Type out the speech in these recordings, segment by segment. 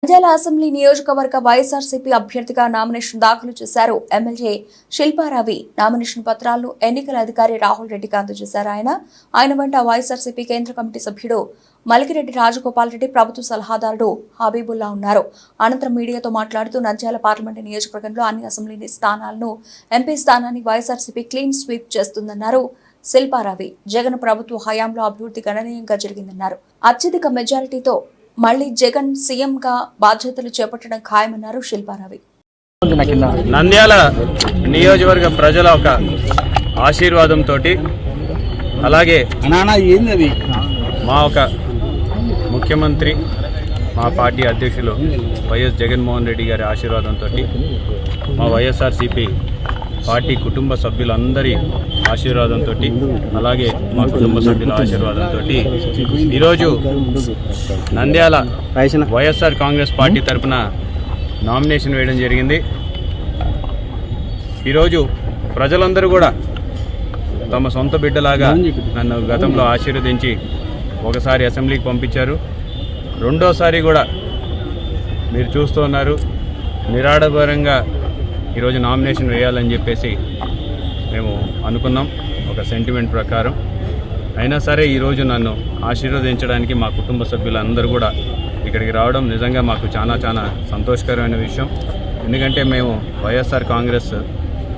Nandyal assembly నియోజకవర్గ వైఎస్ఆర్సీపీ అభ్యర్థిగా nomination దాఖలు చేశారు. ఎమ్మెల్యే శిల్పారావి నామినేషన్ పత్రాలను ఎన్నికల అధికారి రాహుల్ రెడ్డికి అందజేశారు. ఆయన వెంట వైఎస్ఆర్సీపీ కేంద్ర కమిటీ సభ్యుడు మలికిరెడ్డి రాజగోపాల్ రెడ్డి, ప్రభుత్వ సలహాదారుడు హబీబుల్లా ఉన్నారు. అనంతరం మీడియాతో మాట్లాడుతూ నంద్యాల పార్లమెంటు నియోజకవర్గంలో అన్ని అసెంబ్లీ స్థానాలను ఎంపీ స్థానాన్ని వైఎస్ఆర్సీపీ క్లీన్ స్వీప్ చేస్తుందన్నారు. శిల్పారావి జగన్ ప్రభుత్వ హయాంలో అభివృద్ధి గణనీయంగా జరిగిందన్నారు. అత్యధిక మెజారిటీతో మళ్లీ జగన్ సీఎంగా బాధ్యతలు చేపట్టడం ఖాయమన్నారు శిల్పారావి. నంద్యాల నియోజకవర్గ ప్రజల ఒక ఆశీర్వాదంతో అలాగే మా ఒక ముఖ్యమంత్రి మా పార్టీ అధ్యక్షులు వైఎస్ జగన్మోహన్ రెడ్డి గారి ఆశీర్వాదంతో మా వైఎస్ఆర్సీపీ పార్టీ కుటుంబ సభ్యులందరి ఆశీర్వాదంతో అలాగే మా కుటుంబ సభ్యుల ఆశీర్వాదంతో ఈరోజు నంద్యాల వైఎస్ఆర్ కాంగ్రెస్ పార్టీ తరఫున నామినేషన్ వేయడం జరిగింది. ఈరోజు ప్రజలందరూ కూడా తమ సొంత బిడ్డలాగా నన్ను గతంలో ఆశీర్వదించి ఒకసారి అసెంబ్లీకి పంపించారు. రెండోసారి కూడా మీరు చూస్తూ ఉన్నారు. నిరాడంబరంగా ఈరోజు నామినేషన్ వేయాలని చెప్పేసి మేము అనుకున్నాం ఒక సెంటిమెంట్ ప్రకారం. అయినా సరే ఈరోజు నన్ను ఆశీర్వదించడానికి మా కుటుంబ సభ్యులందరూ కూడా ఇక్కడికి రావడం నిజంగా మాకు చాలా సంతోషకరమైన విషయం. ఎందుకంటే మేము వైఎస్ఆర్ కాంగ్రెస్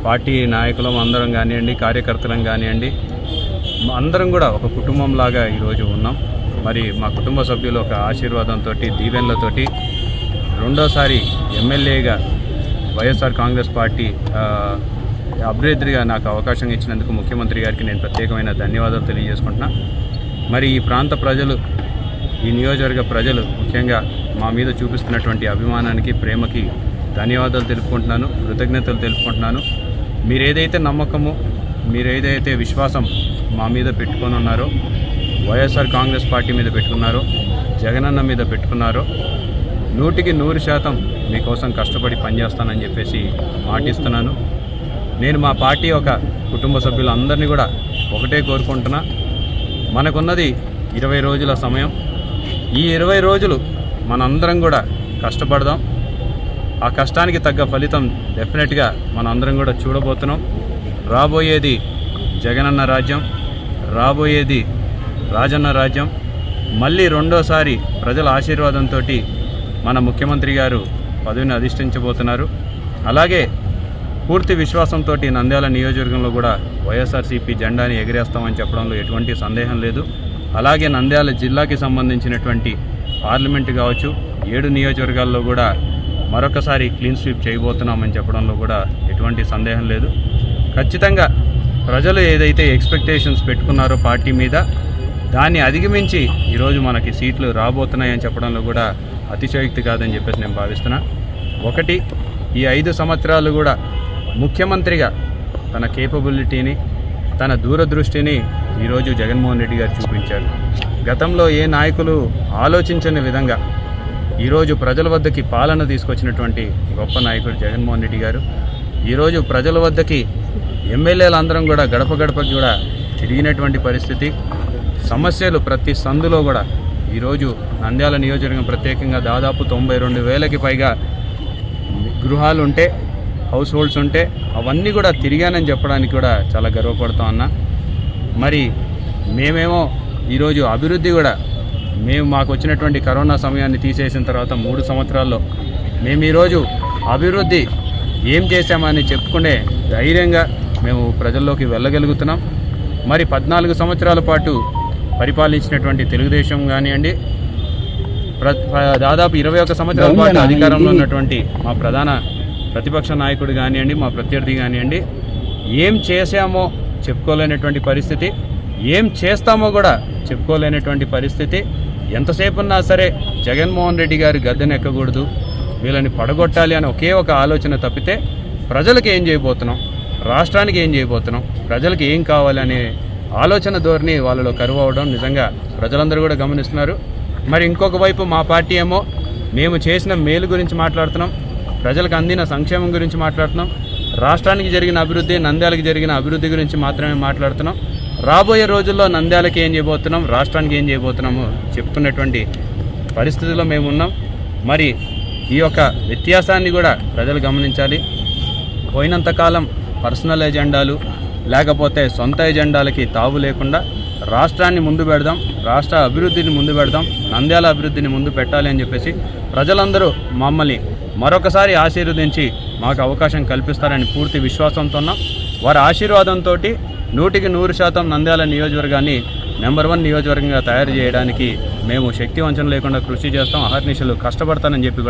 పార్టీ నాయకులం అందరం కానివ్వండి, కార్యకర్తలం కానివ్వండి, అందరం కూడా ఒక కుటుంబంలాగా ఈరోజు ఉన్నాం. మరి మా కుటుంబ సభ్యులు ఒక ఆశీర్వాదంతో దీవెనలతోటి రెండోసారి ఎమ్మెల్యేగా వైఎస్ఆర్ కాంగ్రెస్ పార్టీ అభ్యర్థిగా నాకు అవకాశం ఇచ్చినందుకు ముఖ్యమంత్రి గారికి నేను ప్రత్యేకమైన ధన్యవాదాలు తెలియజేసుకుంటున్నా. మరి ఈ ప్రాంత ప్రజలు, ఈ నియోజకవర్గ ప్రజలు ముఖ్యంగా మా మీద చూపిస్తున్నటువంటి అభిమానానికి, ప్రేమకి ధన్యవాదాలు తెలుపుకుంటున్నాను, కృతజ్ఞతలు తెలుపుకుంటున్నాను. మీరేదైతే నమ్మకము, మీరేదైతే విశ్వాసం మా మీద పెట్టుకొని ఉన్నారో, వైఎస్ఆర్ కాంగ్రెస్ పార్టీ మీద పెట్టుకున్నారో, జగనన్న మీద పెట్టుకున్నారో 100% మీకోసం కష్టపడి పనిచేస్తానని చెప్పేసి మాటిస్తున్నాను. నేను మా పార్టీ ఒక కుటుంబ సభ్యులందరినీ కూడా ఒకటే కోరుకుంటున్నా, మనకున్నది 20 రోజుల సమయం. ఈ 20 రోజులు మనందరం కూడా కష్టపడదాం. ఆ కష్టానికి తగ్గ ఫలితం డెఫినెట్గా మనందరం కూడా చూడబోతున్నాం. రాబోయేది జగనన్న రాజ్యం, రాబోయేది రాజన్న రాజ్యం. మళ్ళీ రెండోసారి ప్రజల ఆశీర్వాదంతో మన ముఖ్యమంత్రి గారు పదవిని అధిష్ఠించబోతున్నారు. అలాగే పూర్తి విశ్వాసంతో నంద్యాల నియోజకవర్గంలో కూడా వైఎస్ఆర్సీపీ జెండాని ఎగిరేస్తామని చెప్పడంలో ఎటువంటి సందేహం లేదు. అలాగే నంద్యాల జిల్లాకి సంబంధించినటువంటి పార్లమెంటు కావచ్చు, 7 నియోజకవర్గాల్లో కూడా మరొకసారి క్లీన్ స్వీప్ చేయబోతున్నామని చెప్పడంలో కూడా ఎటువంటి సందేహం లేదు. ఖచ్చితంగా ప్రజలు ఏదైతే ఎక్స్పెక్టేషన్స్ పెట్టుకున్నారో పార్టీ మీద, దాన్ని అధిగమించి ఈరోజు మనకి సీట్లు రాబోతున్నాయని చెప్పడంలో కూడా అతిశయోక్తి కాదని చెప్పేసి నేను భావిస్తున్నా. ఒకటి, ఈ 5 సంవత్సరాలు కూడా ముఖ్యమంత్రిగా తన కేపబిలిటీని, తన దూరదృష్టిని ఈరోజు జగన్మోహన్ రెడ్డి గారు చూపించారు. గతంలో ఏ నాయకులు ఆలోచించని విధంగా ఈరోజు ప్రజల వద్దకి పాలన తీసుకొచ్చినటువంటి గొప్ప నాయకుడు జగన్మోహన్ రెడ్డి గారు. ఈరోజు ప్రజల వద్దకి ఎమ్మెల్యేలందరం కూడా గడప గడపకి కూడా తిరిగినటువంటి పరిస్థితి. సమస్యలు ప్రతి సందులో కూడా ఈరోజు నంద్యాల నియోజకవర్గం ప్రత్యేకంగా దాదాపు 92,000కి పైగా గృహాలు ఉంటే, హౌస్ హోల్డ్స్ ఉంటే అవన్నీ కూడా తిరిగానని చెప్పడానికి కూడా చాలా గర్వపడుతూ ఉన్నా. మరి మేమేమో ఈరోజు అభివృద్ధి కూడా మాకు వచ్చినటువంటి కరోనా సమయాన్ని తీసేసిన తర్వాత 3 సంవత్సరాల్లో మేము ఈరోజు అభివృద్ధి ఏం చేశామని చెప్పుకునే ధైర్యంగా మేము ప్రజల్లోకి వెళ్ళగలుగుతున్నాం. మరి 14 సంవత్సరాల పాటు పరిపాలించినటువంటి తెలుగుదేశం కానివ్వండి, దాదాపు 21 సంవత్సరాల పాటు అధికారంలో ఉన్నటువంటి మా ప్రధాన ప్రతిపక్ష నాయకుడు కానివ్వండి, మా ప్రత్యర్థి కానివ్వండి, ఏం చేశామో చెప్పుకోలేనటువంటి పరిస్థితి, ఏం చేస్తామో కూడా చెప్పుకోలేనటువంటి పరిస్థితి. ఎంతసేపు ఉన్నా సరే జగన్మోహన్ రెడ్డి గారు గద్దెను ఎక్కకూడదు, వీళ్ళని పడగొట్టాలి అని ఒకే ఒక ఆలోచన తప్పితే ప్రజలకు ఏం చేయబోతున్నాం, రాష్ట్రానికి ఏం చేయబోతున్నాం, ప్రజలకు ఏం కావాలి అనే ఆలోచన ధోరణి వాళ్ళలో కరువు అవడం నిజంగా ప్రజలందరూ కూడా గమనిస్తున్నారు. మరి ఇంకొక వైపు మా పార్టీ ఏమో మేము చేసిన మేలు గురించి మాట్లాడుతున్నాం, ప్రజలకు అందిన సంక్షేమం గురించి మాట్లాడుతున్నాం, రాష్ట్రానికి జరిగిన అభివృద్ధి, నంద్యాలకు జరిగిన అభివృద్ధి గురించి మాత్రమే మాట్లాడుతున్నాం. రాబోయే రోజుల్లో నంద్యాలకి ఏం చేయబోతున్నాం, రాష్ట్రానికి ఏం చేయబోతున్నామో చెప్తున్నటువంటి పరిస్థితుల్లో మేము ఉన్నాం. మరి ఈ యొక్క వ్యత్యాసాన్ని కూడా ప్రజలు గమనించాలి. పోయినంతకాలం పర్సనల్ ఎజెండాలు లేకపోతే సొంత ఎజెండాలకి తావు లేకుండా రాష్ట్రాన్ని ముందు పెడదాం, రాష్ట్ర అభివృద్ధిని ముందు పెడదాం, నంద్యాల అభివృద్ధిని ముందు పెట్టాలి అని చెప్పేసి ప్రజలందరూ మమ్మల్ని మరొకసారి ఆశీర్వదించి మాకు అవకాశం కల్పిస్తారని పూర్తి విశ్వాసంతో ఉన్నాం. వారి ఆశీర్వాదంతో 100% నంద్యాల నియోజకవర్గాన్ని నెంబర్ 1 నియోజకవర్గంగా తయారు చేయడానికి మేము శక్తి వంచన లేకుండా కృషి చేస్తాం, అహర్నిశలు కష్టపడతానని చెప్పి కూడా